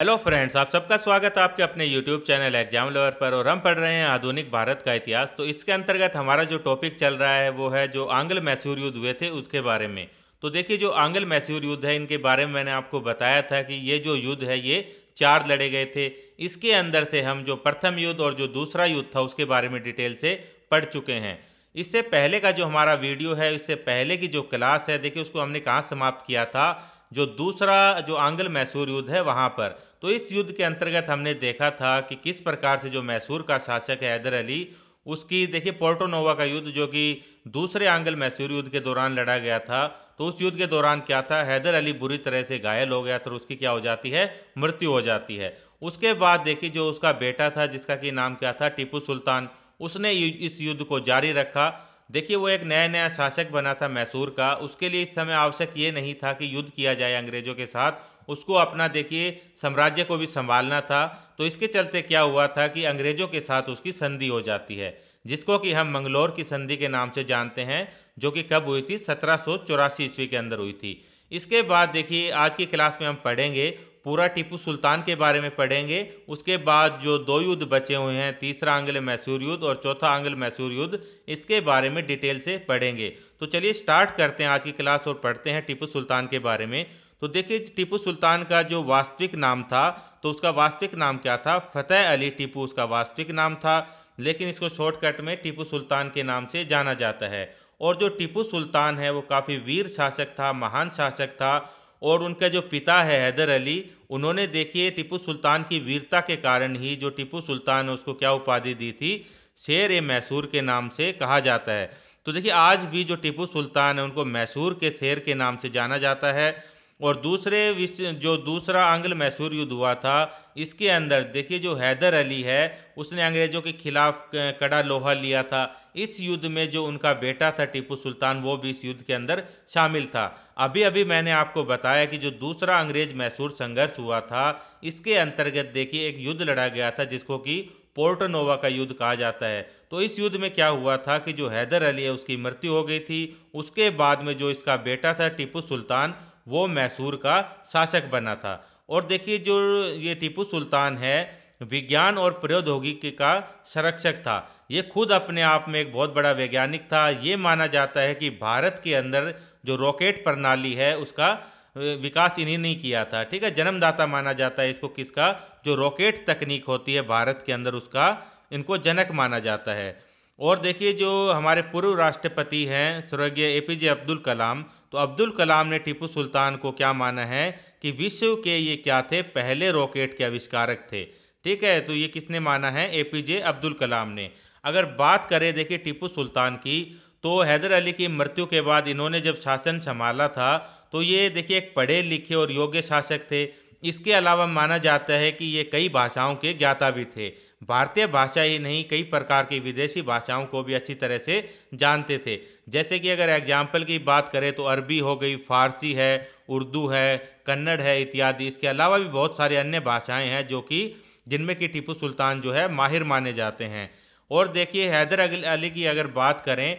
Hello friends, आप सबका स्वागत है आपके अपने यूट्यूब चैनल एग्जाम लवर पर। और हम पढ़ रहे हैं आधुनिक भारत का इतिहास। तो इसके अंतर्गत हमारा जो टॉपिक चल रहा है वो है जो आंग्ल मैसूर युद्ध हुए थे उसके बारे में। तो देखिए, जो आंग्ल मैसूर युद्ध है इनके बारे में मैंने आपको बताया था कि ये जो युद्ध है ये 4 लड़े गए थे। इसके अंदर से हम जो प्रथम युद्ध और जो दूसरा युद्ध था उसके बारे में डिटेल से पढ़ चुके हैं। इससे पहले का जो हमारा वीडियो है, इससे पहले की जो क्लास है, देखिए उसको हमने कहाँ समाप्त किया था, जो दूसरा जो आंग्ल मैसूर युद्ध है वहाँ पर। तो इस युद्ध के अंतर्गत हमने देखा था कि किस प्रकार से जो मैसूर का शासक है हैदर अली, उसकी देखिए पोर्टो नोवा का युद्ध जो कि दूसरे आंग्ल मैसूर युद्ध के दौरान लड़ा गया था। तो उस युद्ध के दौरान क्या था, हैदर अली बुरी तरह से घायल हो गया था और उसकी क्या हो जाती है, मृत्यु हो जाती है। उसके बाद देखिए जो उसका बेटा था जिसका कि नाम क्या था, टीपू सुल्तान, उसने इस युद्ध को जारी रखा। देखिए वो एक नया नया शासक बना था मैसूर का, उसके लिए इस समय आवश्यक ये नहीं था कि युद्ध किया जाए अंग्रेजों के साथ, उसको अपना देखिए साम्राज्य को भी संभालना था। तो इसके चलते क्या हुआ था कि अंग्रेजों के साथ उसकी संधि हो जाती है, जिसको कि हम मंगलौर की संधि के नाम से जानते हैं, जो कि कब हुई थी, 1784 ईस्वी के अंदर हुई थी। इसके बाद देखिए आज की क्लास में हम पढ़ेंगे पूरा टीपू सुल्तान के बारे में पढ़ेंगे। उसके बाद जो 2 युद्ध बचे हुए हैं, तीसरा आंग्ल मैसूर युद्ध और चौथा आंग्ल मैसूर युद्ध, इसके बारे में डिटेल से पढ़ेंगे। तो चलिए स्टार्ट करते हैं आज की क्लास और पढ़ते हैं टीपू सुल्तान के बारे में। तो देखिए टीपू सुल्तान का जो वास्तविक नाम था, तो उसका वास्तविक नाम क्या था, फतेह अली टीपू उसका वास्तविक नाम था, लेकिन इसको शॉर्टकट में टीपू सुल्तान के नाम से जाना जाता है। और जो टीपू सुल्तान है वो काफ़ी वीर शासक था, महान शासक था। और उनका जो पिता है हैदर अली, उन्होंने देखिए टीपू सुल्तान की वीरता के कारण ही जो टीपू सुल्तान है उसको क्या उपाधि दी थी, शेर ए मैसूर के नाम से कहा जाता है। तो देखिए आज भी जो टीपू सुल्तान है उनको मैसूर के शेर के नाम से जाना जाता है। और दूसरे विश्व जो दूसरा आंग्ल मैसूर युद्ध हुआ था, इसके अंदर देखिए जो हैदर अली है उसने अंग्रेजों के खिलाफ कड़ा लोहा लिया था। इस युद्ध में जो उनका बेटा था टीपू सुल्तान, वो भी इस युद्ध के अंदर शामिल था। अभी अभी मैंने आपको बताया कि जो दूसरा अंग्रेज मैसूर संघर्ष हुआ था, इसके अंतर्गत देखिए एक युद्ध लड़ा गया था जिसको कि पोर्टो नोवा का युद्ध कहा जाता है। तो इस युद्ध में क्या हुआ था कि जो हैदर अली है उसकी मृत्यु हो गई थी। उसके बाद में जो इसका बेटा था टीपू सुल्तान, वो मैसूर का शासक बना था। और देखिए जो ये टीपू सुल्तान है विज्ञान और प्रौद्योगिकी का संरक्षक था। ये खुद अपने आप में एक बहुत बड़ा वैज्ञानिक था। ये माना जाता है कि भारत के अंदर जो रॉकेट प्रणाली है उसका विकास इन्हीं ने किया था। ठीक है, जन्मदाता माना जाता है इसको, किसका, जो रॉकेट तकनीक होती है भारत के अंदर उसका इनको जनक माना जाता है। और देखिए जो हमारे पूर्व राष्ट्रपति हैं स्वर्गीय एपीजे अब्दुल कलाम, तो अब्दुल कलाम ने टीपू सुल्तान को क्या माना है कि विश्व के ये क्या थे, पहले रॉकेट के आविष्कारक थे। ठीक है, तो ये किसने माना है, एपीजे अब्दुल कलाम ने। अगर बात करें देखिए टीपू सुल्तान की, तो हैदर अली की मृत्यु के बाद इन्होंने जब शासन संभाला था तो ये देखिए एक पढ़े लिखे और योग्य शासक थे। इसके अलावा माना जाता है कि ये कई भाषाओं के ज्ञाता भी थे। भारतीय भाषा ही नहीं, कई प्रकार की विदेशी भाषाओं को भी अच्छी तरह से जानते थे। जैसे कि अगर एग्जाम्पल की बात करें तो अरबी हो गई, फारसी है, उर्दू है, कन्नड़ है इत्यादि। इसके अलावा भी बहुत सारी अन्य भाषाएं हैं जो कि जिनमें कि टीपू सुल्तान जो है माहिर माने जाते हैं। और देखिए हैदर अली की अगर बात करें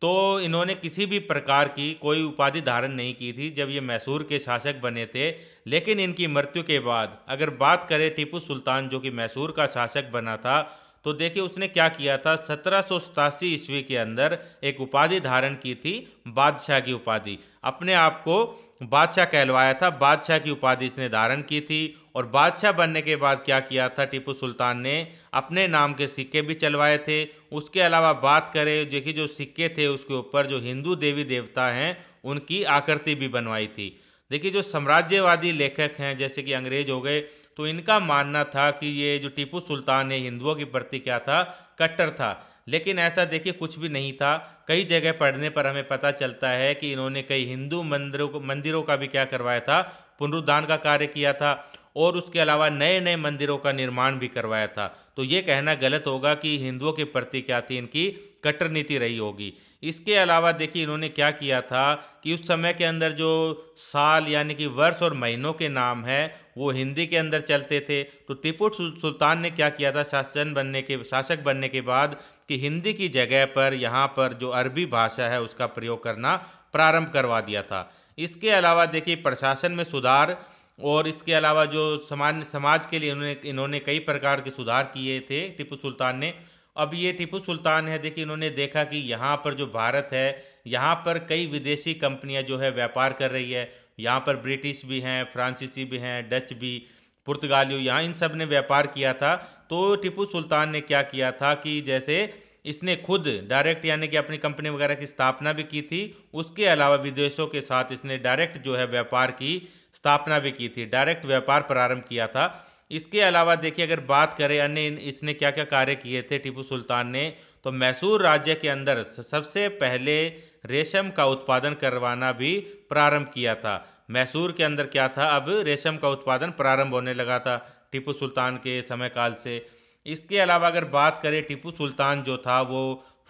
तो इन्होंने किसी भी प्रकार की कोई उपाधि धारण नहीं की थी जब ये मैसूर के शासक बने थे। लेकिन इनकी मृत्यु के बाद अगर बात करें टीपू सुल्तान जो कि मैसूर का शासक बना था, तो देखिए उसने क्या किया था, 1787 ईस्वी के अंदर एक उपाधि धारण की थी, बादशाह की उपाधि। अपने आप को बादशाह कहलवाया था, बादशाह की उपाधि इसने धारण की थी। और बादशाह बनने के बाद क्या किया था टीपू सुल्तान ने, अपने नाम के सिक्के भी चलवाए थे। उसके अलावा बात करें देखिए जो सिक्के थे उसके ऊपर जो हिंदू देवी देवता हैं उनकी आकृति भी बनवाई थी। देखिए जो साम्राज्यवादी लेखक हैं जैसे कि अंग्रेज हो गए, तो इनका मानना था कि ये जो टीपू सुल्तान है हिंदुओं के प्रति क्या था, कट्टर था। लेकिन ऐसा देखिए कुछ भी नहीं था। कई जगह पढ़ने पर हमें पता चलता है कि इन्होंने कई हिंदू मंदिरों का भी क्या करवाया था, पुनरुद्धार का कार्य किया था। और उसके अलावा नए नए मंदिरों का निर्माण भी करवाया था। तो ये कहना गलत होगा कि हिंदुओं के प्रति क्या थी, इनकी कट्टर नीति रही होगी। इसके अलावा देखिए इन्होंने क्या किया था कि उस समय के अंदर जो साल यानी कि वर्ष और महीनों के नाम है वो हिंदी के अंदर चलते थे। तो टीपू सुल्तान ने क्या किया था शासक बनने के बाद कि हिंदी की जगह पर यहाँ पर जो अरबी भाषा है उसका प्रयोग करना प्रारंभ करवा दिया था। इसके अलावा देखिए प्रशासन में सुधार और इसके अलावा जो सामान्य समाज के लिए इन्होंने कई प्रकार के सुधार किए थे टीपू सुल्तान ने। अब ये टीपू सुल्तान है, देखिए इन्होंने देखा कि यहाँ पर जो भारत है, यहाँ पर कई विदेशी कंपनियाँ जो है व्यापार कर रही है। यहाँ पर ब्रिटिश भी हैं, फ्रांसीसी भी हैं, डच भी, पुर्तगालियों, यहाँ इन सब ने व्यापार किया था। तो टीपू सुल्तान ने क्या किया था कि जैसे इसने खुद डायरेक्ट यानी कि अपनी कंपनी वगैरह की स्थापना भी की थी, उसके अलावा विदेशों के साथ इसने डायरेक्ट जो है व्यापार की स्थापना भी की थी, डायरेक्ट व्यापार प्रारंभ किया था। इसके अलावा देखिए अगर बात करें अन्य इसने क्या क्या कार्य किए थे टीपू सुल्तान ने, तो मैसूर राज्य के अंदर सबसे पहले रेशम का उत्पादन करवाना भी प्रारंभ किया था। मैसूर के अंदर क्या था, अब रेशम का उत्पादन प्रारंभ होने लगा था टीपू सुल्तान के समय काल से। इसके अलावा अगर बात करें, टीपू सुल्तान जो था वो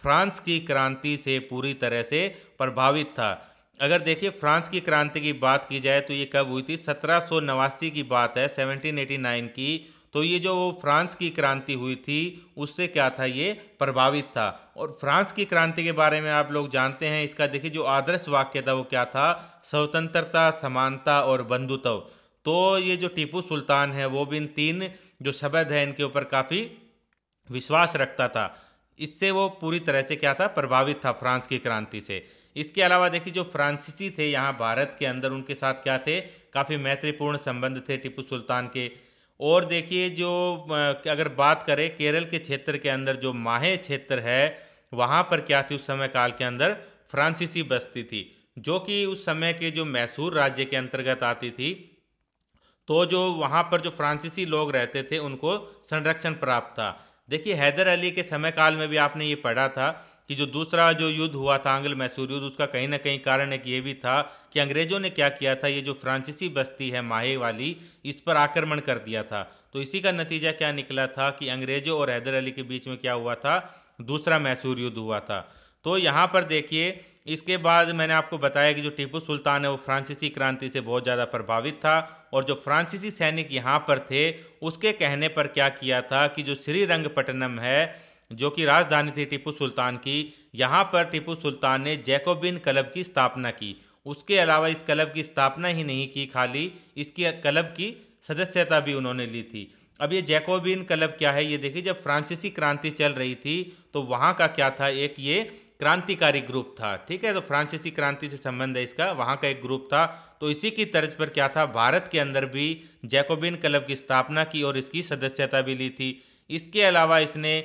फ्रांस की क्रांति से पूरी तरह से प्रभावित था। अगर देखिए फ्रांस की क्रांति की बात की जाए तो ये कब हुई थी, 1789 की बात है, 1789 की। तो ये जो फ्रांस की क्रांति हुई थी उससे क्या था, ये प्रभावित था। और फ्रांस की क्रांति के बारे में आप लोग जानते हैं, इसका देखिए जो आदर्श वाक्य था वो क्या था, स्वतंत्रता, समानता और बंधुत्व। तो ये जो टीपू सुल्तान है वो भी इन तीन जो शब्द है इनके ऊपर काफ़ी विश्वास रखता था। इससे वो पूरी तरह से क्या था, प्रभावित था फ्रांस की क्रांति से। इसके अलावा देखिए जो फ्रांसीसी थे यहाँ भारत के अंदर, उनके साथ क्या थे, काफ़ी मैत्रीपूर्ण संबंध थे टीपू सुल्तान के। और देखिए जो अगर बात करें केरल के क्षेत्र के अंदर जो माहे क्षेत्र है, वहाँ पर क्या थी उस समय काल के अंदर, फ्रांसीसी बस्ती थी, जो कि उस समय के जो मैसूर राज्य के अंतर्गत आती थी। तो जो वहाँ पर जो फ्रांसीसी लोग रहते थे उनको संरक्षण प्राप्त था। देखिए हैदर अली के समय काल में भी आपने ये पढ़ा था कि जो दूसरा जो युद्ध हुआ था आंग्ल मैसूर युद्ध, उसका कहीं ना कहीं कारण एक ये भी था कि अंग्रेज़ों ने क्या किया था, ये जो फ्रांसीसी बस्ती है माहे वाली, इस पर आक्रमण कर दिया था। तो इसी का नतीजा क्या निकला था कि अंग्रेज़ों और हैदर अली के बीच में क्या हुआ था, दूसरा मैसूर युद्ध हुआ था। तो यहाँ पर देखिए इसके बाद मैंने आपको बताया कि जो टीपू सुल्तान है वो फ्रांसीसी क्रांति से बहुत ज़्यादा प्रभावित था। और जो फ्रांसीसी सैनिक यहाँ पर थे उसके कहने पर क्या किया था कि जो श्रीरंगपट्टनम है, जो कि राजधानी थी टीपू सुल्तान की, यहाँ पर टीपू सुल्तान ने जैकोबिन क्लब की स्थापना की। उसके अलावा इस क्लब की स्थापना ही नहीं की, खाली इसकी क्लब की सदस्यता भी उन्होंने ली थी। अब ये जैकोबिन क्लब क्या है, ये देखिए जब फ्रांसीसी क्रांति चल रही थी तो वहाँ का क्या था, एक ये क्रांतिकारी ग्रुप था, ठीक है। तो फ्रांसीसी क्रांति से संबंध है इसका, वहाँ का एक ग्रुप था। तो इसी की तर्ज पर क्या था, भारत के अंदर भी जैकोबिन क्लब की स्थापना की और इसकी सदस्यता भी ली थी। इसके अलावा इसने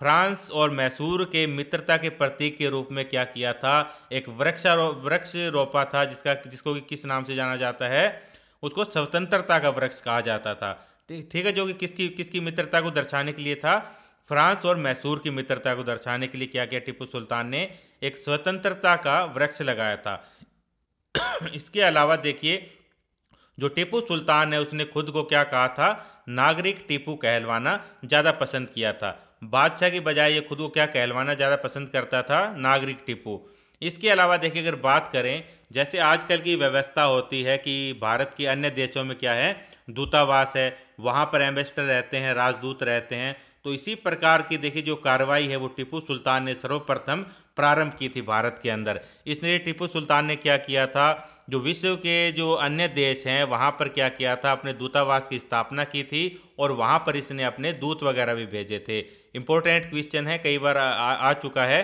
फ्रांस और मैसूर के मित्रता के प्रतीक के रूप में क्या किया था, एक वृक्ष रोपा था, जिसको किस नाम से जाना जाता है, उसको स्वतंत्रता का वृक्ष कहा जाता था, ठीक है। जो कि किसकी मित्रता को दर्शाने के लिए था, फ्रांस और मैसूर की मित्रता को दर्शाने के लिए क्या किया, टीपू सुल्तान ने एक स्वतंत्रता का वृक्ष लगाया था। इसके अलावा देखिए जो टीपू सुल्तान है उसने खुद को क्या कहा था, नागरिक टीपू कहलवाना ज़्यादा पसंद किया था। बादशाह की बजाय ये खुद को क्या कहलवाना ज़्यादा पसंद करता था, नागरिक टीपू। इसके अलावा देखिए अगर बात करें, जैसे आजकल की व्यवस्था होती है कि भारत के अन्य देशों में क्या है, दूतावास है, वहाँ पर एम्बेसडर रहते हैं, राजदूत रहते हैं। तो इसी प्रकार की देखिए जो कार्रवाई है वो टीपू सुल्तान ने सर्वप्रथम प्रारंभ की थी भारत के अंदर। इसलिए टीपू सुल्तान ने क्या किया था, जो विश्व के जो अन्य देश हैं वहाँ पर क्या किया था, अपने दूतावास की स्थापना की थी और वहाँ पर इसने अपने दूत वगैरह भी भेजे थे। इंपॉर्टेंट क्वेश्चन है, कई बार आ चुका है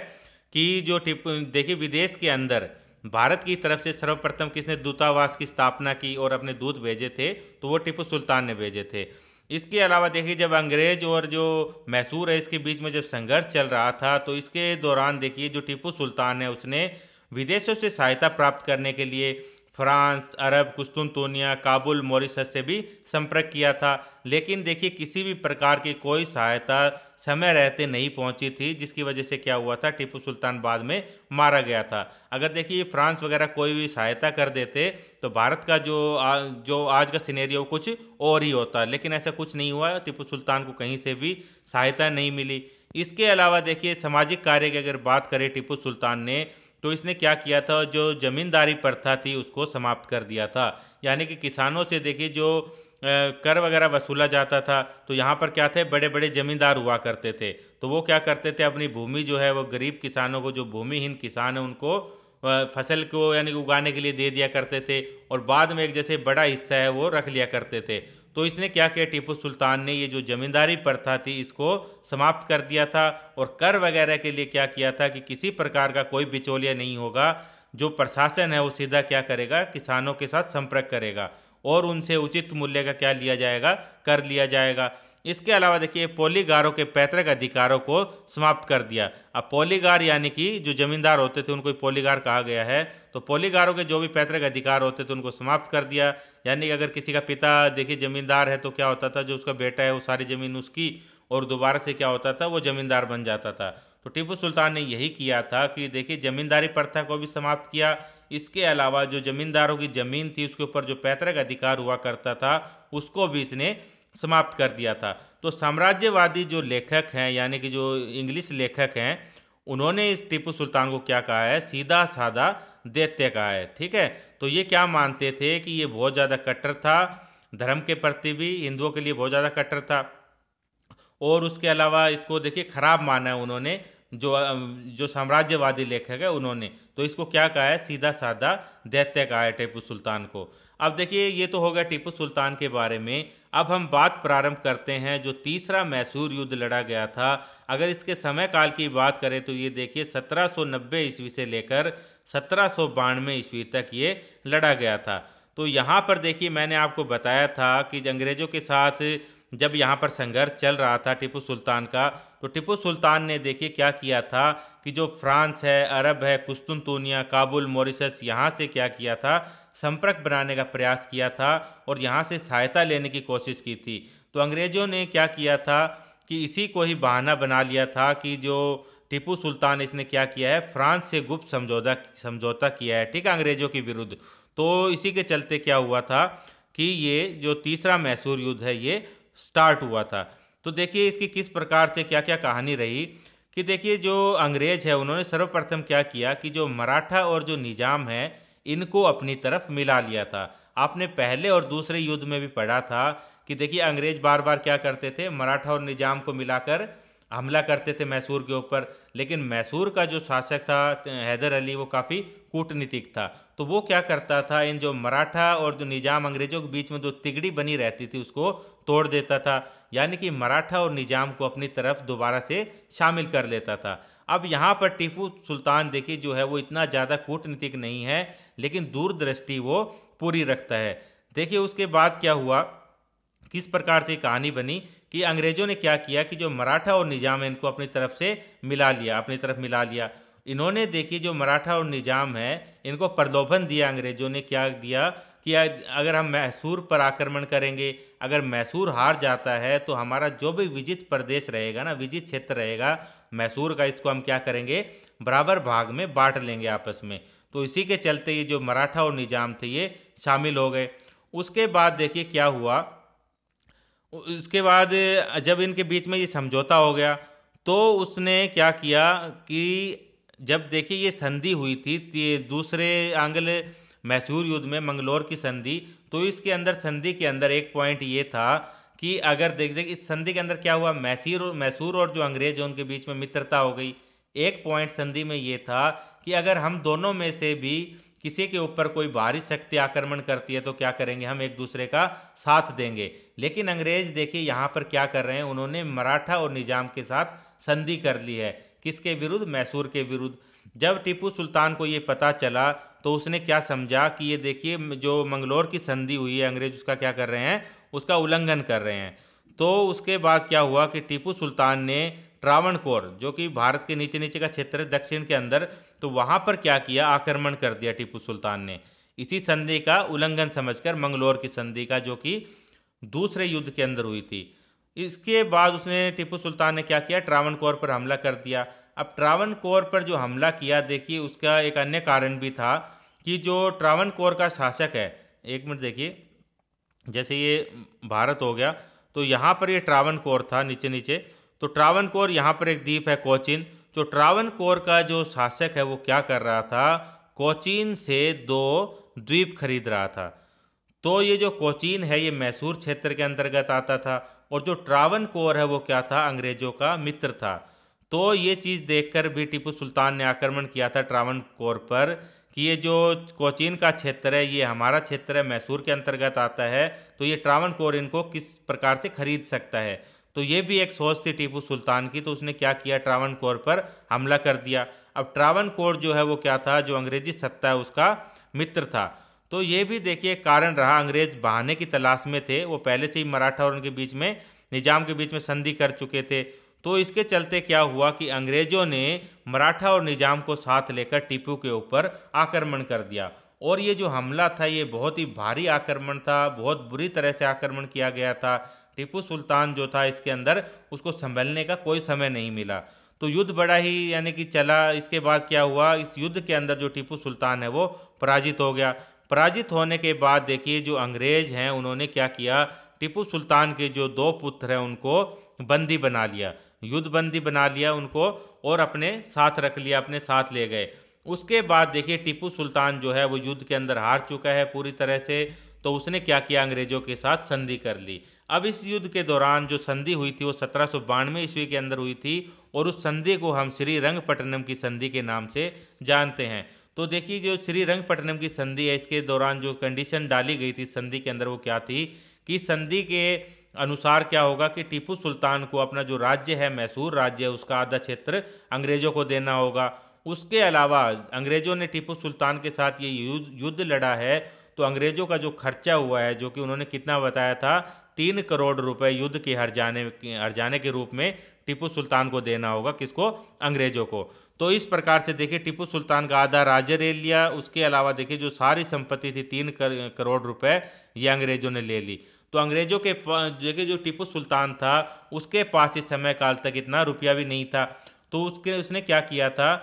कि जो देखिए विदेश के अंदर भारत की तरफ से सर्वप्रथम किसने दूतावास की स्थापना की और अपने दूत भेजे थे, तो वो टीपू सुल्तान ने भेजे थे। इसके अलावा देखिए जब अंग्रेज और जो मैसूर है इसके बीच में जब संघर्ष चल रहा था, तो इसके दौरान देखिए जो टीपू सुल्तान है उसने विदेशों से सहायता प्राप्त करने के लिए फ्रांस, अरब, कुस्तुनतुनिया, काबुल, मॉरिशस से भी संपर्क किया था। लेकिन देखिए किसी भी प्रकार की कोई सहायता समय रहते नहीं पहुंची थी, जिसकी वजह से क्या हुआ था, टीपू सुल्तान बाद में मारा गया था। अगर देखिए फ्रांस वगैरह कोई भी सहायता कर देते तो भारत का जो आज का सिनेरियो कुछ और ही होता, लेकिन ऐसा कुछ नहीं हुआ। टीपू सुल्तान को कहीं से भी सहायता नहीं मिली। इसके अलावा देखिए सामाजिक कार्य की अगर बात करें टीपू सुल्तान ने, तो इसने क्या किया था, जो जमींदारी प्रथा थी उसको समाप्त कर दिया था। यानी कि किसानों से देखिए जो कर वगैरह वसूला जाता था, तो यहाँ पर क्या थे, बड़े बड़े जमींदार हुआ करते थे। तो वो क्या करते थे, अपनी भूमि जो है वो गरीब किसानों को, जो भूमिहीन किसान है उनको फसल को यानी कि उगाने के लिए दे दिया करते थे, और बाद में एक जैसे बड़ा हिस्सा है वो रख लिया करते थे। तो इसने क्या किया, टीपू सुल्तान ने ये जो जमींदारी प्रथा थी इसको समाप्त कर दिया था, और कर वगैरह के लिए क्या किया था कि किसी प्रकार का कोई बिचौलिया नहीं होगा, जो प्रशासन है वो सीधा क्या करेगा, किसानों के साथ संपर्क करेगा और उनसे उचित मूल्य का क्या लिया जाएगा, कर लिया जाएगा। इसके अलावा देखिए पोलीगारों के पैतृक अधिकारों को समाप्त कर दिया। अब पोलीगार यानी कि जो जमींदार होते थे उनको पोलीगार कहा गया है, तो पोलीगारों के जो भी पैतृक अधिकार होते थे उनको समाप्त कर दिया। यानी कि अगर किसी का पिता देखिए जमींदार है तो क्या होता था, जो उसका बेटा है वो सारी ज़मीन उसकी, और दोबारा से क्या होता था, वो जमींदार बन जाता था। तो टीपू सुल्तान ने यही किया था कि देखिए जमींदारी प्रथा को भी समाप्त किया। इसके अलावा जो जमींदारों की ज़मीन थी उसके ऊपर जो पैतृक अधिकार हुआ करता था उसको भी इसने समाप्त कर दिया था। तो साम्राज्यवादी जो लेखक हैं यानी कि जो इंग्लिश लेखक हैं, उन्होंने इस टीपू सुल्तान को क्या कहा है, सीधा साधा दैत्य कहा है। ठीक है, तो ये क्या मानते थे कि ये बहुत ज़्यादा कट्टर था, धर्म के प्रति भी हिंदुओं के लिए बहुत ज़्यादा कट्टर था, और उसके अलावा इसको देखिए खराब माना है उन्होंने, जो साम्राज्यवादी लेखक है उन्होंने। तो इसको क्या कहा है, सीधा साधा दैत्य कहा है टीपू सुल्तान को। अब देखिए ये तो हो गया टीपू सुल्तान के बारे में। अब हम बात प्रारंभ करते हैं जो तीसरा मैसूर युद्ध लड़ा गया था। अगर इसके समय काल की बात करें तो ये देखिए 1790 ईस्वी से लेकर 1792 ईस्वी तक ये लड़ा गया था। तो यहाँ पर देखिए मैंने आपको बताया था कि अंग्रेज़ों के साथ जब यहाँ पर संघर्ष चल रहा था टीपू सुल्तान का, तो टीपू सुल्तान ने देखिए क्या किया था कि जो फ्रांस है, अरब है, कुस्तुनतुनिया, काबुल, मॉरिशस, यहाँ से क्या किया था, संपर्क बनाने का प्रयास किया था और यहाँ से सहायता लेने की कोशिश की थी। तो अंग्रेज़ों ने क्या किया था कि इसी को ही बहाना बना लिया था कि जो टीपू सुल्तान इसने क्या किया है, फ्रांस से गुप्त समझौता किया है, ठीक है, अंग्रेज़ों के विरुद्ध। तो इसी के चलते क्या हुआ था कि ये जो तीसरा मैसूर युद्ध है ये स्टार्ट हुआ था। तो देखिए इसकी किस प्रकार से क्या क्या कहानी रही कि देखिए जो अंग्रेज है उन्होंने सर्वप्रथम क्या किया कि जो मराठा और जो निजाम है इनको अपनी तरफ मिला लिया था। आपने पहले और दूसरे युद्ध में भी पढ़ा था कि देखिए अंग्रेज बार बार क्या करते थे, मराठा और निजाम को मिलाकर हमला करते थे मैसूर के ऊपर, लेकिन मैसूर का जो शासक था हैदर अली वो काफ़ी कूटनीतिक था। तो वो क्या करता था, इन जो मराठा और जो निजाम अंग्रेजों के बीच में जो तिगड़ी बनी रहती थी उसको तोड़ देता था, यानी कि मराठा और निजाम को अपनी तरफ दोबारा से शामिल कर लेता था। अब यहाँ पर टीपू सुल्तान देखिए जो है वो इतना ज़्यादा कूटनीतिक नहीं है, लेकिन दूरदृष्टि वो पूरी रखता है। देखिए उसके बाद क्या हुआ, किस प्रकार से कहानी बनी कि अंग्रेज़ों ने क्या किया कि जो मराठा और निजाम है इनको अपनी तरफ से मिला लिया, अपनी तरफ मिला लिया। इन्होंने देखिए जो मराठा और निजाम है इनको प्रलोभन दिया, अंग्रेज़ों ने क्या दिया कि अगर हम मैसूर पर आक्रमण करेंगे, अगर मैसूर हार जाता है तो हमारा जो भी विजित प्रदेश रहेगा ना, विजित क्षेत्र रहेगा मैसूर का, इसको हम क्या करेंगे, बराबर भाग में बांट लेंगे आपस में। तो इसी के चलते ये जो मराठा और निजाम थे ये शामिल हो गए। उसके बाद देखिए क्या हुआ, उसके बाद जब इनके बीच में ये समझौता हो गया तो उसने क्या किया कि जब देखिए ये संधि हुई थी दूसरे आंग्ल मैसूर युद्ध में, मंगलोर की संधि, तो इसके अंदर संधि के अंदर एक पॉइंट ये था कि अगर देख इस संधि के अंदर क्या हुआ, मैसूर और जो अंग्रेज हैं उनके बीच में मित्रता हो गई। एक पॉइंट संधि में ये था कि अगर हम दोनों में से भी किसी के ऊपर कोई बाहरी शक्ति आक्रमण करती है तो क्या करेंगे, हम एक दूसरे का साथ देंगे। लेकिन अंग्रेज देखिए यहाँ पर क्या कर रहे हैं, उन्होंने मराठा और निजाम के साथ संधि कर ली है। किसके विरुद्ध, मैसूर के विरुद्ध। जब टीपू सुल्तान को ये पता चला तो उसने क्या समझा कि ये देखिए जो मंगलोर की संधि हुई है, अंग्रेज उसका क्या कर रहे हैं, उसका उल्लंघन कर रहे हैं। तो उसके बाद क्या हुआ कि टीपू सुल्तान ने ट्रावणकोर, जो कि भारत के नीचे नीचे का क्षेत्र है दक्षिण के अंदर, तो वहाँ पर क्या किया, आक्रमण कर दिया टीपू सुल्तान ने, इसी संधि का उल्लंघन समझकर, मंगलोर की संधि का, जो कि दूसरे युद्ध के अंदर हुई थी। इसके बाद उसने टीपू सुल्तान ने क्या किया, ट्रावणकोर पर हमला कर दिया। अब ट्रावणकोर पर जो हमला किया देखिए उसका एक अन्य कारण भी था कि जो ट्रावणकोर का शासक है, एक मिनट देखिए, जैसे ये भारत हो गया तो यहाँ पर ये ट्रावणकोर था नीचे नीचे, तो ट्रावणकोर यहाँ पर एक द्वीप है कोचीन। तो ट्रावणकोर का जो शासक है वो क्या कर रहा था, कोचीन से 2 द्वीप खरीद रहा था। तो ये जो कोचीन है ये मैसूर क्षेत्र के अंतर्गत आता था, और जो ट्रावणकोर है वो क्या था, अंग्रेजों का मित्र था। तो ये चीज़ देखकर भी टीपू सुल्तान ने आक्रमण किया था ट्रावनकोर पर कि ये जो कोचीन का क्षेत्र है ये हमारा क्षेत्र है, मैसूर के अंतर्गत आता है, तो ये ट्रावनकोर इनको किस प्रकार से खरीद सकता है। तो ये भी एक सोच थी टीपू सुल्तान की, तो उसने क्या किया, ट्रावनकोर पर हमला कर दिया। अब ट्रावनकोर जो है वो क्या था, जो अंग्रेजी सत्ता है उसका मित्र था। तो ये भी देखिए कारण रहा, अंग्रेज बहाने की तलाश में थे, वो पहले से ही मराठा और उनके बीच में, निजाम के बीच में संधि कर चुके थे। तो इसके चलते क्या हुआ कि अंग्रेजों ने मराठा और निजाम को साथ लेकर टीपू के ऊपर आक्रमण कर दिया। और ये जो हमला था ये बहुत ही भारी आक्रमण था, बहुत बुरी तरह से आक्रमण किया गया था। टीपू सुल्तान जो था इसके अंदर उसको संभलने का कोई समय नहीं मिला, तो युद्ध बड़ा ही यानी कि चला। इसके बाद क्या हुआ, इस युद्ध के अंदर जो टीपू सुल्तान है वो पराजित हो गया। पराजित होने के बाद देखिए जो अंग्रेज हैं उन्होंने क्या किया, टीपू सुल्तान के जो 2 पुत्र हैं उनको बंदी बना लिया, युद्ध बंदी बना लिया उनको, और अपने साथ रख लिया, अपने साथ ले गए। उसके बाद देखिए टीपू सुल्तान जो है वो युद्ध के अंदर हार चुका है पूरी तरह से, तो उसने क्या किया, अंग्रेजों के साथ संधि कर ली। अब इस युद्ध के दौरान जो संधि हुई थी वो 1792 ईस्वी के अंदर हुई थी, और उस संधि को हम श्रीरंगपट्टनम की संधि के नाम से जानते हैं। तो देखिए जो श्रीरंगपट्टनम की संधि है, इसके दौरान जो कंडीशन डाली गई थी संधि के अंदर वो क्या थी कि संधि के अनुसार क्या होगा कि टीपू सुल्तान को अपना जो राज्य है, मैसूर राज्य है, उसका आधा क्षेत्र अंग्रेजों को देना होगा। उसके अलावा अंग्रेजों ने टीपू सुल्तान के साथ ये युद्ध लड़ा है, तो अंग्रेजों का जो खर्चा हुआ है, जो कि उन्होंने कितना बताया था, 3 करोड़ रुपए युद्ध के हर जाने के रूप में टीपू सुल्तान को देना होगा, किसको, अंग्रेजों को। तो इस प्रकार से देखिए टीपू सुल्तान का आधा राज्य ले लिया, उसके अलावा देखिए जो सारी संपत्ति थी 3 करोड़ रुपए ये अंग्रेजों ने ले ली। तो अंग्रेजों के देखिए जो टीपू सुल्तान था उसके पास इस समय काल तक इतना रुपया भी नहीं था, तो उसने क्या किया था,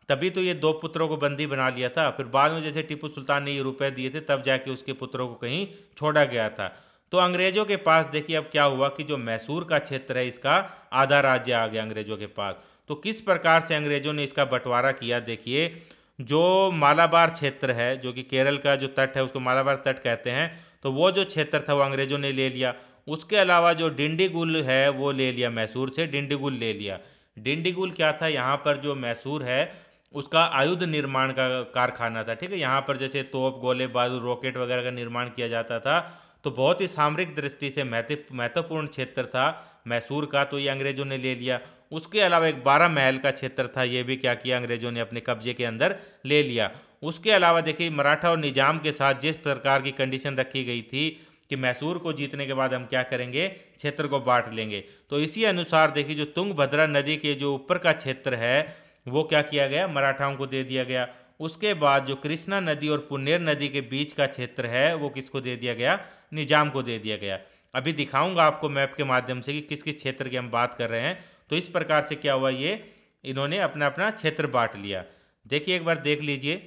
तभी तो ये 2 पुत्रों को बंदी बना लिया था। फिर बाद में जैसे टीपू सुल्तान ने ये रुपए दिए थे तब जाके उसके पुत्रों को कहीं छोड़ा गया था। तो अंग्रेजों के पास देखिए अब क्या हुआ कि जो मैसूर का क्षेत्र है इसका आधा राज्य आ गया अंग्रेजों के पास। तो किस प्रकार से अंग्रेजों ने इसका बंटवारा किया, देखिए जो मालाबार क्षेत्र है, जो कि केरल का जो तट है उसको मालाबार तट कहते हैं, तो वो जो क्षेत्र था वो अंग्रेजों ने ले लिया। उसके अलावा जो डिंडीगुल है वो ले लिया, मैसूर से डिंडीगुल ले लिया। डिंडीगुल क्या था, यहाँ पर जो मैसूर है उसका आयुध निर्माण का कारखाना था, ठीक है। यहाँ पर जैसे तोप, गोले बारूद, रॉकेट वगैरह का निर्माण किया जाता था, तो बहुत ही सामरिक दृष्टि से महत्वपूर्ण क्षेत्र था मैसूर का, तो ये अंग्रेजों ने ले लिया। उसके अलावा एक 12 महल का क्षेत्र था, ये भी क्या किया, अंग्रेजों ने अपने कब्जे के अंदर ले लिया। उसके अलावा देखिए मराठा और निजाम के साथ जिस प्रकार की कंडीशन रखी गई थी कि मैसूर को जीतने के बाद हम क्या करेंगे, क्षेत्र को बांट लेंगे, तो इसी अनुसार देखिए जो तुंगभद्रा नदी के जो ऊपर का क्षेत्र है वो क्या किया गया, मराठाओं को दे दिया गया। उसके बाद जो कृष्णा नदी और पुन्नेर नदी के बीच का क्षेत्र है वो किसको दे दिया गया, निजाम को दे दिया गया। अभी दिखाऊंगा आपको मैप के माध्यम से कि किस किस क्षेत्र की हम बात कर रहे हैं। तो इस प्रकार से क्या हुआ, ये इन्होंने अपना अपना क्षेत्र बांट लिया। देखिए एक बार देख लीजिए,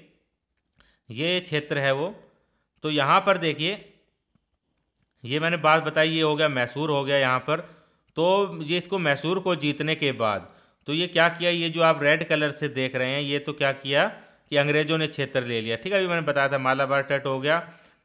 ये क्षेत्र है वो, तो यहाँ पर देखिए ये मैंने बात बताई, ये हो गया मैसूर हो गया यहाँ पर। तो ये इसको मैसूर को जीतने के बाद तो ये क्या किया, ये जो आप रेड कलर से देख रहे हैं ये तो क्या किया कि अंग्रेजों ने क्षेत्र ले लिया, ठीक है। अभी मैंने बताया था मालाबार तट हो गया,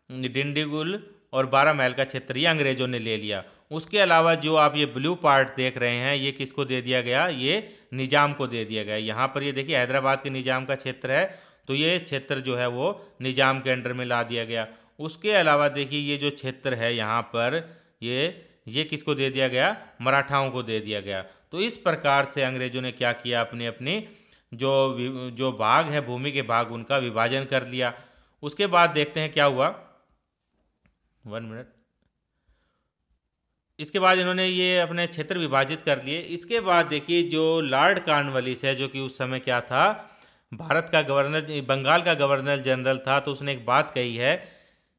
डिंडीगुल और 12 महल का क्षेत्र ये अंग्रेजों ने ले लिया। उसके अलावा जो आप ये ब्लू पार्ट देख रहे हैं ये किसको दे दिया गया, ये निजाम को दे दिया गया। यहाँ पर ये देखिए हैदराबाद के निजाम का क्षेत्र है, तो ये क्षेत्र जो है वो निजाम के अंडर में ला दिया गया। उसके अलावा देखिए ये जो क्षेत्र है यहाँ पर ये किसको दे दिया गया, मराठाओं को दे दिया गया। तो इस प्रकार से अंग्रेजों ने क्या किया, अपनी अपनी जो भाग है, भूमि के भाग, उनका विभाजन कर लिया। उसके बाद देखते हैं क्या हुआ, 1 मिनट। इसके बाद इन्होंने ये अपने क्षेत्र विभाजित कर लिए। इसके बाद देखिए जो लॉर्ड कॉर्नवालिस है, जो कि उस समय क्या था, भारत का गवर्नर, बंगाल का गवर्नर जनरल था, तो उसने एक बात कही है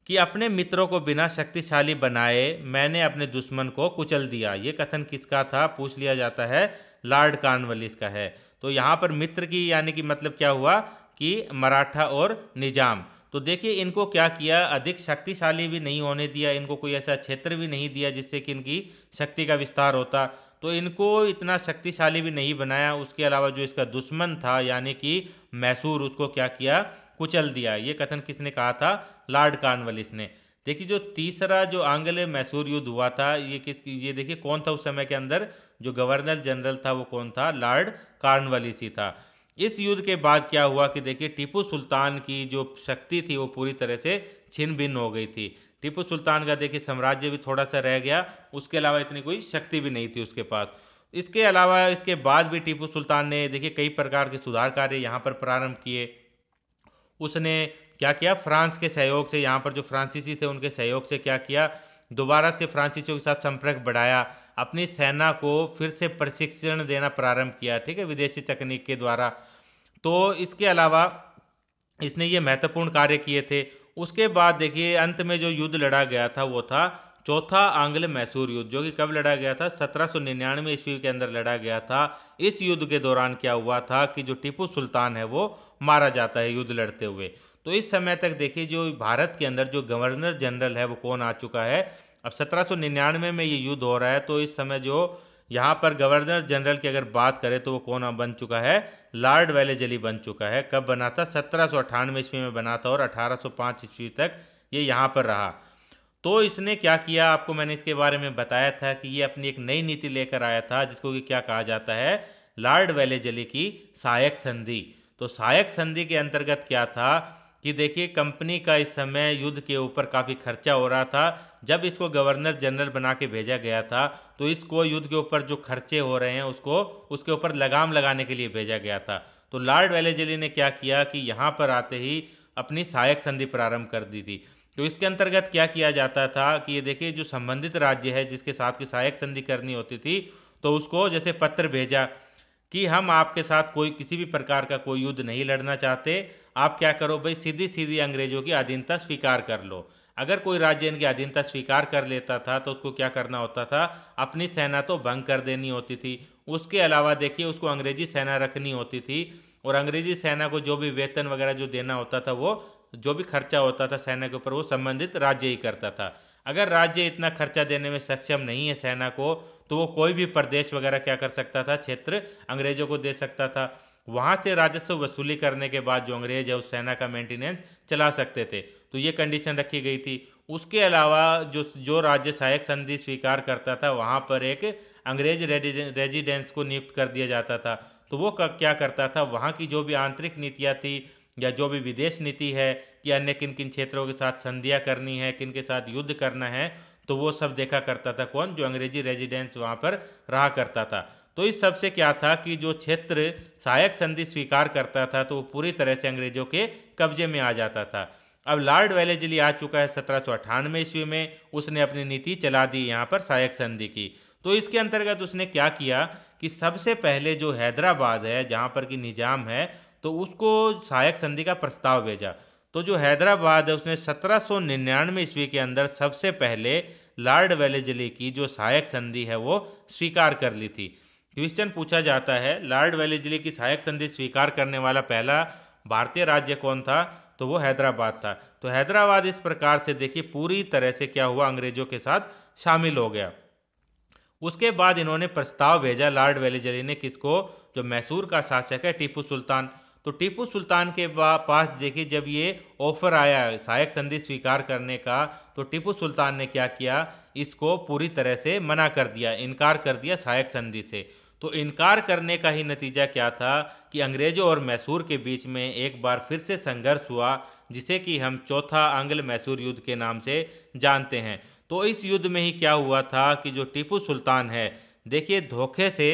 कि अपने मित्रों को बिना शक्तिशाली बनाए मैंने अपने दुश्मन को कुचल दिया। ये कथन किसका था, पूछ लिया जाता है, लॉर्ड कॉर्नवालिस का है। तो यहाँ पर मित्र की यानी कि मतलब क्या हुआ कि मराठा और निजाम, तो देखिए इनको क्या किया, अधिक शक्तिशाली भी नहीं होने दिया, इनको कोई ऐसा क्षेत्र भी नहीं दिया जिससे कि इनकी शक्ति का विस्तार होता, तो इनको इतना शक्तिशाली भी नहीं बनाया। उसके अलावा जो इसका दुश्मन था यानी कि मैसूर, उसको क्या किया, कुचल दिया। ये कथन किसने कहा था, लॉर्ड कॉर्नवालिस ने। देखिए जो तीसरा जो आंग्ल मैसूर युद्ध हुआ था, ये देखिए कौन था उस समय के अंदर, जो गवर्नर जनरल था वो कौन था, लॉर्ड कॉर्नवालिस ही था। इस युद्ध के बाद क्या हुआ कि देखिए टीपू सुल्तान की जो शक्ति थी वो पूरी तरह से छिन भिन्न हो गई थी। टीपू सुल्तान का देखिए साम्राज्य भी थोड़ा सा रह गया, उसके अलावा इतनी कोई शक्ति भी नहीं थी उसके पास। इसके अलावा इसके बाद भी टीपू सुल्तान ने देखिए कई प्रकार के सुधार कार्य यहाँ पर प्रारंभ किए। उसने क्या किया, फ्रांस के सहयोग से, यहाँ पर जो फ्रांसीसी थे उनके सहयोग से क्या किया, दोबारा से फ्रांसीसियों के साथ संपर्क बढ़ाया, अपनी सेना को फिर से प्रशिक्षण देना प्रारंभ किया, ठीक है, विदेशी तकनीक के द्वारा। तो इसके अलावा इसने ये महत्वपूर्ण कार्य किए थे। उसके बाद देखिए अंत में जो युद्ध लड़ा गया था वो था चौथा आंग्ल मैसूर युद्ध, जो कि कब लड़ा गया था, 1799 ईस्वी के अंदर लड़ा गया था। इस युद्ध के दौरान क्या हुआ था कि जो टीपू सुल्तान है वो मारा जाता है युद्ध लड़ते हुए। तो इस समय तक देखिए जो भारत के अंदर जो गवर्नर जनरल है वो कौन आ चुका है। अब 1799 में ये युद्ध हो रहा है, तो इस समय जो यहाँ पर गवर्नर जनरल की अगर बात करें तो वो कौन बन चुका है, लॉर्ड वेलेजली बन चुका है। कब बना था, 1798 ईस्वी में बना था और 1805 ईस्वी तक ये यहाँ पर रहा। तो इसने क्या किया, आपको मैंने इसके बारे में बताया था कि ये अपनी एक नई नीति लेकर आया था, जिसको कि क्या कहा जाता है, लॉर्ड वेलेजली की सहायक संधि। तो सहायक संधि के अंतर्गत क्या था कि देखिए कंपनी का इस समय युद्ध के ऊपर काफ़ी खर्चा हो रहा था। जब इसको गवर्नर जनरल बना के भेजा गया था तो इसको युद्ध के ऊपर जो खर्चे हो रहे हैं उसको उसके ऊपर लगाम लगाने के लिए भेजा गया था। तो लॉर्ड वेलेजली ने क्या किया कि यहाँ पर आते ही अपनी सहायक संधि प्रारंभ कर दी थी। तो इसके अंतर्गत क्या किया जाता था कि ये देखिए जो संबंधित राज्य है जिसके साथ की सहायक संधि करनी होती थी, तो उसको जैसे पत्र भेजा कि हम आपके साथ कोई किसी भी प्रकार का कोई युद्ध नहीं लड़ना चाहते, आप क्या करो भाई, सीधी सीधी अंग्रेजों की अधीनता स्वीकार कर लो। अगर कोई राज्य इनकी अधीनता स्वीकार कर लेता था तो उसको क्या करना होता था, अपनी सेना तो भंग कर देनी होती थी। उसके अलावा देखिए उसको अंग्रेजी सेना रखनी होती थी, और अंग्रेजी सेना को जो भी वेतन वगैरह जो देना होता था, वो जो भी खर्चा होता था सेना के ऊपर, वो संबंधित राज्य ही करता था। अगर राज्य इतना खर्चा देने में सक्षम नहीं है सेना को, तो वो कोई भी प्रदेश वगैरह क्या कर सकता था, क्षेत्र अंग्रेजों को दे सकता था। वहाँ से राजस्व वसूली करने के बाद जो अंग्रेज है उस सेना का मेंटेनेंस चला सकते थे। तो ये कंडीशन रखी गई थी। उसके अलावा जो जो राज्य सहायक संधि स्वीकार करता था वहाँ पर एक अंग्रेज रेजिडेंस को नियुक्त कर दिया जाता था। तो वो क्या करता था, वहाँ की जो भी आंतरिक नीतियाँ थी या जो भी विदेश नीति है कि अन्य किन किन क्षेत्रों के साथ संधियाँ करनी है, किन के साथ युद्ध करना है, तो वो सब देखा करता था कौन, जो अंग्रेजी रेजिडेंस वहाँ पर रहा करता था। तो इस सब से क्या था कि जो क्षेत्र सहायक संधि स्वीकार करता था तो वो पूरी तरह से अंग्रेजों के कब्जे में आ जाता था। अब लॉर्ड वेलेजली आ चुका है 1798 ईस्वी में, उसने अपनी नीति चला दी यहाँ पर सहायक संधि की। तो इसके अंतर्गत उसने क्या किया कि सबसे पहले जो हैदराबाद है जहाँ पर कि निजाम है, तो उसको सहायक संधि का प्रस्ताव भेजा। तो जो हैदराबाद है उसने 1799 ईस्वी के अंदर सबसे पहले लॉर्ड वेलेजली की जो सहायक संधि है वो स्वीकार कर ली थी। क्वेश्चन पूछा जाता है, लॉर्ड वेलेजली की सहायक संधि स्वीकार करने वाला पहला भारतीय राज्य कौन था, तो वो हैदराबाद था। तो हैदराबाद इस प्रकार से देखिए पूरी तरह से क्या हुआ, अंग्रेजों के साथ शामिल हो गया। उसके बाद इन्होंने प्रस्ताव भेजा लॉर्ड वेलेजली ने, किसको, जो मैसूर का शासक है टीपू सुल्तान। तो टीपू सुल्तान के पास देखिए जब ये ऑफर आया सहायक संधि स्वीकार करने का, तो टीपू सुल्तान ने क्या किया, इसको पूरी तरह से मना कर दिया, इनकार कर दिया सहायक संधि से। तो इनकार करने का ही नतीजा क्या था कि अंग्रेजों और मैसूर के बीच में एक बार फिर से संघर्ष हुआ, जिसे कि हम चौथा आंग्ल मैसूर युद्ध के नाम से जानते हैं। तो इस युद्ध में ही क्या हुआ था कि जो टीपू सुल्तान है, देखिए धोखे से,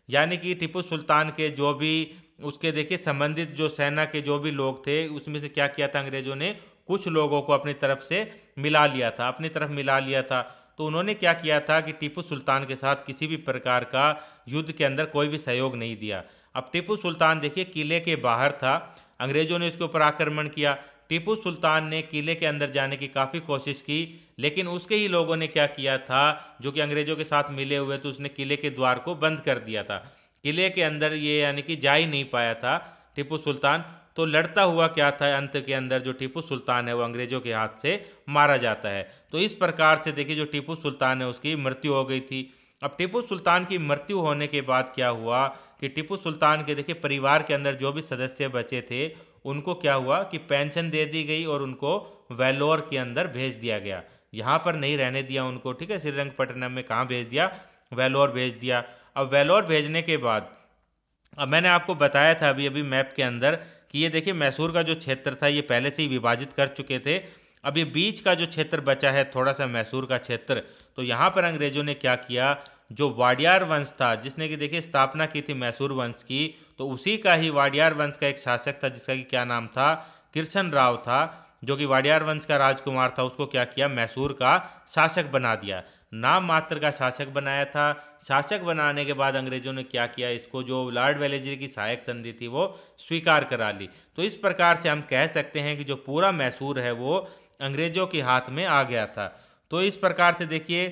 यानी कि टीपू सुल्तान के जो भी उसके देखिए संबंधित जो सेना के जो भी लोग थे, उसमें से क्या किया था, अंग्रेजों ने कुछ लोगों को अपनी तरफ से मिला लिया था, अपनी तरफ मिला लिया था। तो उन्होंने क्या किया था कि टीपू सुल्तान के साथ किसी भी प्रकार का युद्ध के अंदर कोई भी सहयोग नहीं दिया। अब टीपू सुल्तान देखिए किले के बाहर था, अंग्रेजों ने उसके ऊपर आक्रमण किया। टीपू सुल्तान ने किले के अंदर जाने की काफ़ी कोशिश की, लेकिन उसके ही लोगों ने क्या किया था, जो कि अंग्रेजों के साथ मिले हुए थे, उसने किले के द्वार को बंद कर दिया था। किले के अंदर ये यानी कि जा ही नहीं पाया था टीपू सुल्तान। तो लड़ता हुआ क्या था, अंत के अंदर जो टीपू सुल्तान है वो अंग्रेजों के हाथ से मारा जाता है। तो इस प्रकार से देखिए जो टीपू सुल्तान है उसकी मृत्यु हो गई थी। अब टीपू सुल्तान की मृत्यु होने के बाद क्या हुआ कि टीपू सुल्तान के देखिए परिवार के अंदर जो भी सदस्य बचे थे उनको क्या हुआ कि पेंशन दे दी गई और उनको वेल्लोर के अंदर भेज दिया गया। यहाँ पर नहीं रहने दिया उनको, ठीक है। श्रीरंगपट्टनम में कहाँ भेज दिया? वेल्लोर भेज दिया। अब वेल्लोर भेजने के बाद अब मैंने आपको बताया था अभी अभी मैप के अंदर कि ये देखिए मैसूर का जो क्षेत्र था ये पहले से ही विभाजित कर चुके थे। अब ये बीच का जो क्षेत्र बचा है थोड़ा सा मैसूर का क्षेत्र, तो यहाँ पर अंग्रेजों ने क्या किया, जो वाडियार वंश था जिसने कि देखिए स्थापना की थी मैसूर वंश की, तो उसी का ही वाडियार वंश का एक शासक था जिसका कि क्या नाम था, किरसन राव था, जो कि वाडियार वंश का राजकुमार था। उसको क्या किया, मैसूर का शासक बना दिया। नाम मात्र का शासक बनाया था। शासक बनाने के बाद अंग्रेजों ने क्या किया, इसको जो लॉर्ड वेलेस्ली की सहायक संधि थी वो स्वीकार करा ली। तो इस प्रकार से हम कह सकते हैं कि जो पूरा मैसूर है वो अंग्रेजों के हाथ में आ गया था। तो इस प्रकार से देखिए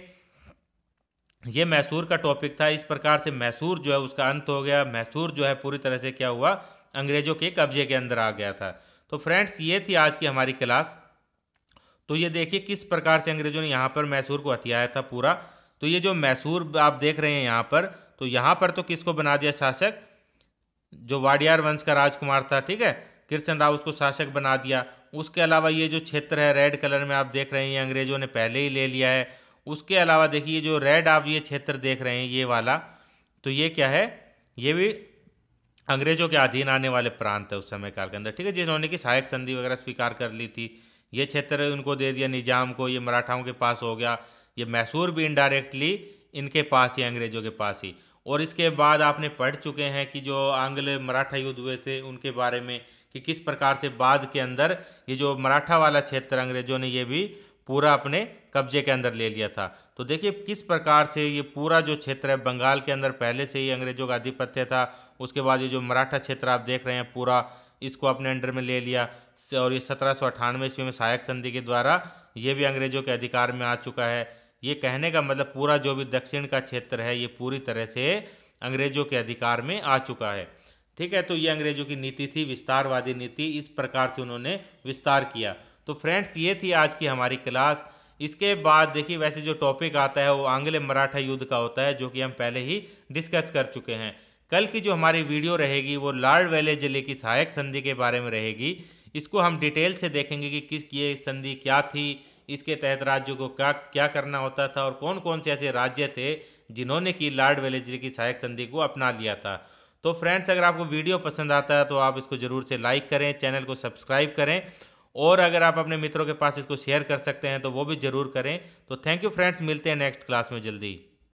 ये मैसूर का टॉपिक था। इस प्रकार से मैसूर जो है उसका अंत हो गया। मैसूर जो है पूरी तरह से क्या हुआ, अंग्रेजों के कब्जे के अंदर आ गया था। तो फ्रेंड्स ये थी आज की हमारी क्लास। तो ये देखिए किस प्रकार से अंग्रेजों ने यहाँ पर मैसूर को हथियाया था पूरा। तो ये जो मैसूर आप देख रहे हैं यहाँ पर, तो यहाँ पर तो किसको बना दिया शासक, जो वाडियार वंश का राजकुमार था, ठीक है, किरचन राव, उसको शासक बना दिया। उसके अलावा ये जो क्षेत्र है रेड कलर में आप देख रहे हैं ये अंग्रेजों ने पहले ही ले लिया है। उसके अलावा देखिए जो रेड आप ये क्षेत्र देख रहे हैं ये वाला, तो ये क्या है, ये भी अंग्रेजों के अधीन आने वाले प्रांत है उस समय काल के अंदर, ठीक है, जिन्होंने की सहायक संधि वगैरह स्वीकार कर ली थी। ये क्षेत्र उनको दे दिया निजाम को, ये मराठाओं के पास हो गया। ये मैसूर भी इनडायरेक्टली इनके पास ही, अंग्रेजों के पास ही। और इसके बाद आपने पढ़ चुके हैं कि जो आंग्ल मराठा युद्ध हुए थे उनके बारे में, कि किस प्रकार से बाद के अंदर ये जो मराठा वाला क्षेत्र अंग्रेजों ने ये भी पूरा अपने कब्जे के अंदर ले लिया था। तो देखिए किस प्रकार से ये पूरा जो क्षेत्र है बंगाल के अंदर पहले से ही अंग्रेजों का आधिपत्य था। उसके बाद ये जो मराठा क्षेत्र आप देख रहे हैं पूरा इसको अपने अंडर में ले लिया। और ये 1798 ईस्वी में सहायक संधि के द्वारा ये भी अंग्रेजों के अधिकार में आ चुका है। ये कहने का मतलब पूरा जो भी दक्षिण का क्षेत्र है ये पूरी तरह से अंग्रेजों के अधिकार में आ चुका है, ठीक है। तो ये अंग्रेजों की नीति थी, विस्तारवादी नीति, इस प्रकार से उन्होंने विस्तार किया। तो फ्रेंड्स ये थी आज की हमारी क्लास। इसके बाद देखिए वैसे जो टॉपिक आता है वो आंग्ल मराठा युद्ध का होता है, जो कि हम पहले ही डिस्कस कर चुके हैं। कल की जो हमारी वीडियो रहेगी वो लॉर्ड वेलेस्ली की सहायक संधि के बारे में रहेगी। इसको हम डिटेल से देखेंगे कि किस ये संधि क्या थी, इसके तहत राज्यों को क्या क्या करना होता था और कौन कौन से ऐसे राज्य थे जिन्होंने की लॉर्ड वेलेस्ली की सहायक संधि को अपना लिया था। तो फ्रेंड्स अगर आपको वीडियो पसंद आता है तो आप इसको ज़रूर से लाइक करें, चैनल को सब्सक्राइब करें, और अगर आप अपने मित्रों के पास इसको शेयर कर सकते हैं तो वो भी ज़रूर करें। तो थैंक यू फ्रेंड्स, मिलते हैं नेक्स्ट क्लास में जल्दी।